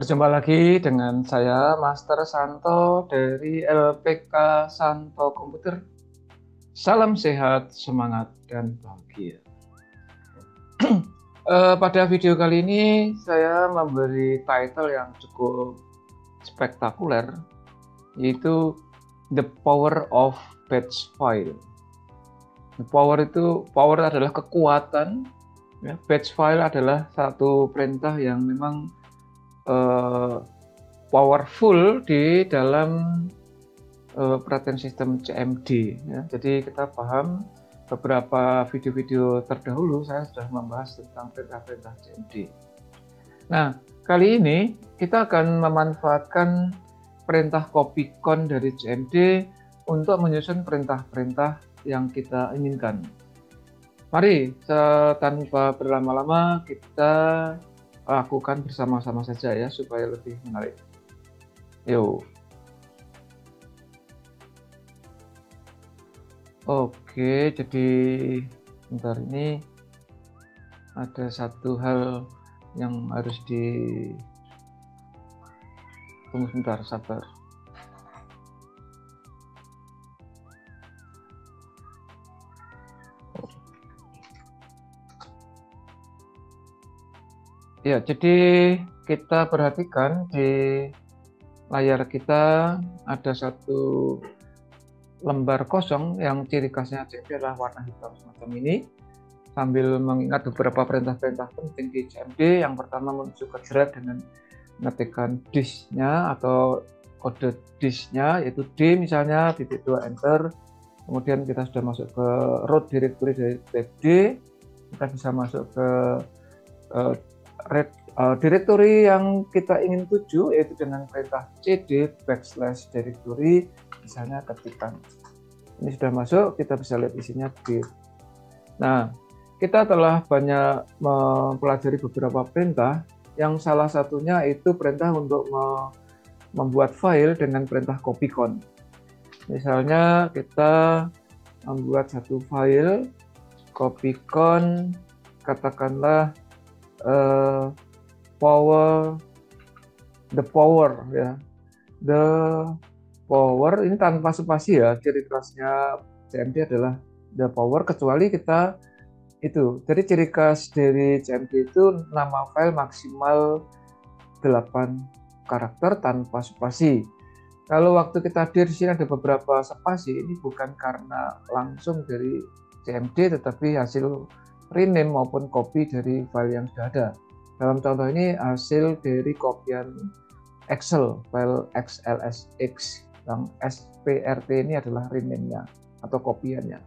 Berjumpa lagi dengan saya, Master Santo dari LPK Santo Komputer. Salam sehat, semangat, dan bahagia. Pada video kali ini, saya memberi title yang cukup spektakuler, yaitu The Power of Batch File. Power adalah kekuatan, ya. Batch File adalah satu perintah yang memang powerful di dalam operating system CMD, ya. Jadi kita paham beberapa video-video terdahulu saya sudah membahas tentang perintah-perintah CMD. Nah, kali ini kita akan memanfaatkan perintah copycon dari CMD untuk menyusun perintah-perintah yang kita inginkan. Mari tanpa berlama-lama kita lakukan bersama-sama saja ya supaya lebih menarik. Yuk. Oke, jadi bentar, ini ada satu hal yang harus tunggu sebentar, sabar. Ya, jadi kita perhatikan di layar kita ada satu lembar kosong yang ciri khasnya CMD adalah warna hitam semacam ini. Sambil mengingat beberapa perintah-perintah penting di CMD, yang pertama menuju ke drive dengan mengetikkan disknya atau kode disknya, yaitu D misalnya, /2 enter. Kemudian kita sudah masuk ke root directory dari D, kita bisa masuk ke directory yang kita ingin tuju, yaitu dengan perintah cd /directory, misalnya ketikan. Ini sudah masuk, kita bisa lihat isinya dir. Nah, kita telah banyak mempelajari beberapa perintah, yang salah satunya itu perintah untuk membuat file dengan perintah copycon. Misalnya kita membuat satu file copycon, katakanlah the power ya. The power ini tanpa spasi ya, ciri khasnya CMD adalah the power, kecuali kita itu. Jadi ciri khas dari CMD itu nama file maksimal 8 karakter tanpa spasi. Kalau waktu kita dir di sini ada beberapa spasi, ini bukan karena langsung dari CMD, tetapi hasil rename maupun copy dari file yang sudah ada. Dalam contoh ini hasil dari kopian Excel, file XLSX, yang SPRT ini adalah rename-nya atau kopiannya.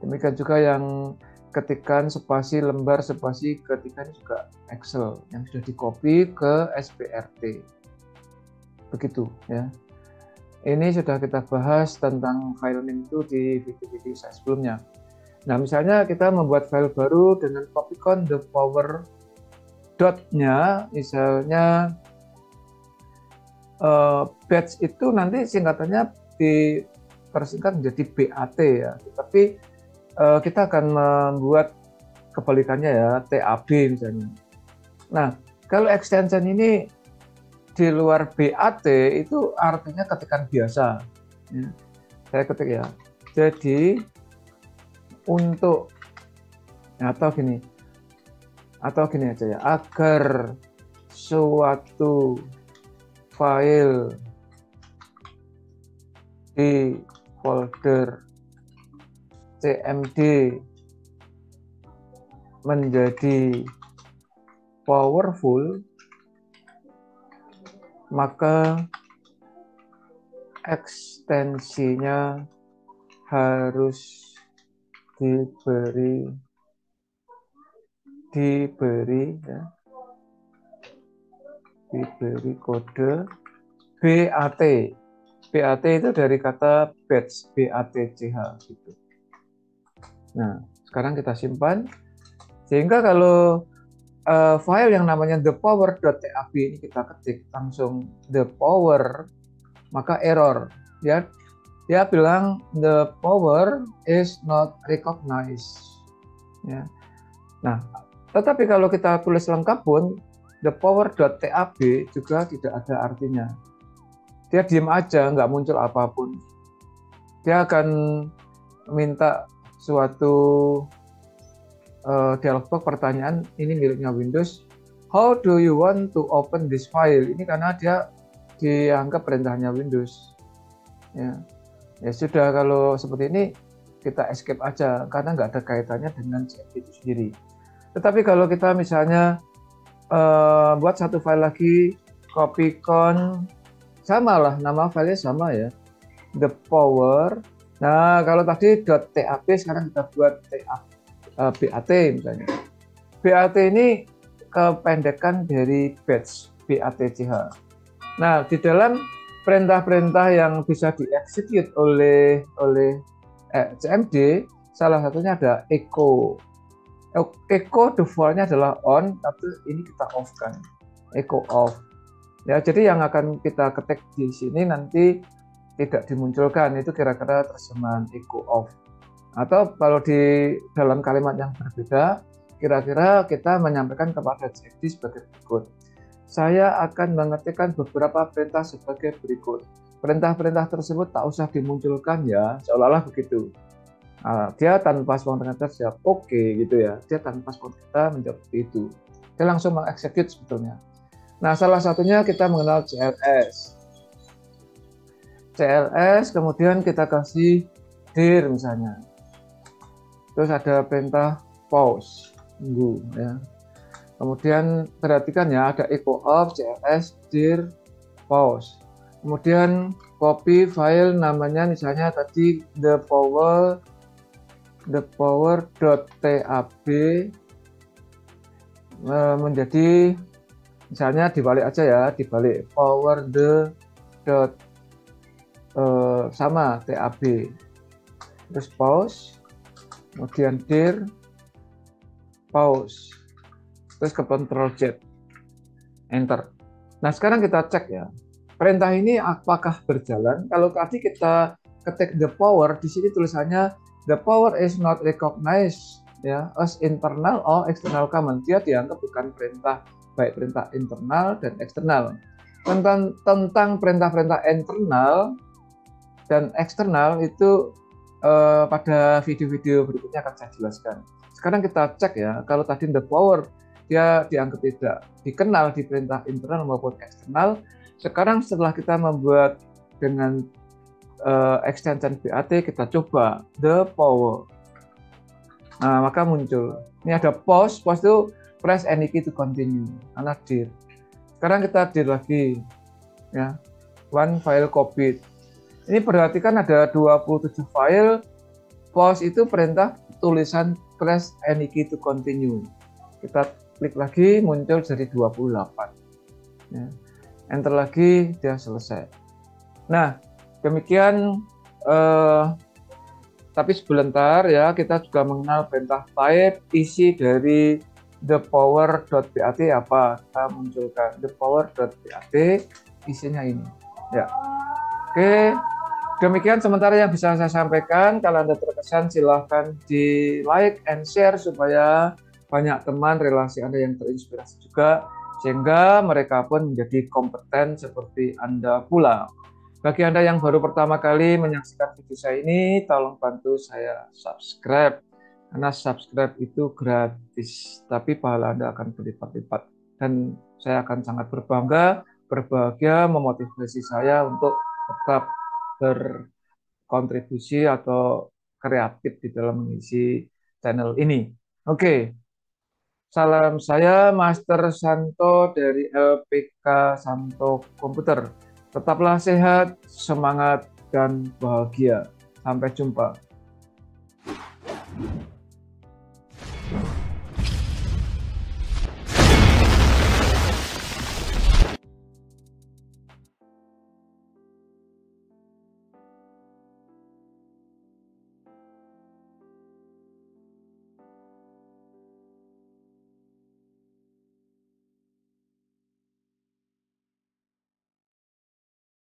Demikian juga yang ketikan spasi lembar spasi ketikan juga Excel yang sudah di-copy ke SPRT. Begitu ya. Ini sudah kita bahas tentang file name itu di video-video saya sebelumnya. Nah, misalnya kita membuat file baru dengan copycon the power dot-nya, misalnya batch itu nanti singkatannya dipersingkat menjadi BAT ya. Tapi kita akan membuat kebalikannya ya, TAB misalnya. Nah, kalau extension ini di luar BAT itu artinya ketikan biasa. Ya. Saya ketik ya. Jadi untuk atau gini aja ya, agar suatu file di folder CMD menjadi powerful, maka ekstensinya harus diberi kode BAT. BAT itu dari kata batch, BATCH gitu. Nah, sekarang kita simpan, sehingga kalau file yang namanya thepower.tab ini kita ketik langsung the power, maka error ya. Dia bilang the power is not recognized ya. Nah, tetapi kalau kita tulis lengkap pun the power.tab juga tidak ada artinya. Dia diam aja, nggak muncul apapun. Dia akan minta suatu dialog box pertanyaan, ini miliknya Windows. How do you want to open this file? Ini karena dia dianggap perintahnya Windows. Ya sudah, kalau seperti ini kita escape aja karena nggak ada kaitannya dengan CMD itu sendiri. Tetapi kalau kita misalnya buat satu file lagi, copy con, sama lah, nama filenya sama ya, the power. Nah kalau tadi .tab, sekarang kita buat BAT misalnya. BAT ini kependekan dari batch, BATCH. Nah di dalam perintah-perintah yang bisa dieksekut oleh CMD, salah satunya ada echo. Echo defaultnya adalah on, tapi ini kita off kan, echo off. Ya, jadi yang akan kita ketik di sini nanti tidak dimunculkan, itu kira-kira terjemahan echo off. Atau kalau di dalam kalimat yang berbeda, kira-kira kita menyampaikan kepada CMD sebagai berikut. Saya akan mengetikkan beberapa perintah sebagai berikut. Perintah-perintah tersebut tak usah dimunculkan ya, seolah-olah begitu. Nah, dia tanpa spontan kita siap oke gitu ya. Dia tanpa spontan kita menjawab itu. Dia langsung mengeksekut sebetulnya. Nah, salah satunya kita mengenal CLS. CLS kemudian kita kasih dir misalnya. Terus ada perintah pause, tunggu ya. Kemudian perhatikan ya, ada echo off, CLS, dir, pause. Kemudian copy file namanya misalnya tadi the power.tab menjadi misalnya dibalik aja ya, dibalik power sama tab. Terus pause, kemudian dir, pause. Terus ke Ctrl Z, Enter. Nah sekarang kita cek ya, perintah ini apakah berjalan? Kalau tadi kita ketik the power, di sini tulisannya the power is not recognized ya as internal or external command. Dia dianggap bukan perintah, baik perintah internal dan eksternal. Tentang perintah-perintah internal dan eksternal itu pada video-video berikutnya akan saya jelaskan. Sekarang kita cek ya, kalau tadi the power dia dianggap tidak dikenal di perintah internal maupun eksternal. Sekarang setelah kita membuat dengan extension BAT, kita coba the power. Nah, maka muncul. Ini ada pause, pause itu press any key to continue. Karena dir. Sekarang kita dir lagi. Ya. One file copied. Ini perhatikan ada 27 file. Pause itu perintah tulisan press any key to continue. Kita klik lagi, muncul jadi 28. Ya. Enter lagi, dia selesai. Nah, demikian, tapi sebentar ya, kita juga mengenal perintah type, isi dari the power.bat apa? Kita munculkan the power.bat, isinya ini. Ya. Oke, demikian sementara yang bisa saya sampaikan. Kalau Anda terkesan, silahkan di like and share supaya banyak teman relasi Anda yang terinspirasi juga, sehingga mereka pun menjadi kompeten seperti Anda pula. Bagi Anda yang baru pertama kali menyaksikan video saya ini, tolong bantu saya subscribe, karena subscribe itu gratis, tapi pahala Anda akan berlipat-lipat. Dan saya akan sangat berbahagia memotivasi saya untuk tetap berkontribusi atau kreatif di dalam mengisi channel ini. Oke. Salam saya Master Santo dari LPK Santo Komputer. Tetaplah sehat, semangat, dan bahagia. Sampai jumpa.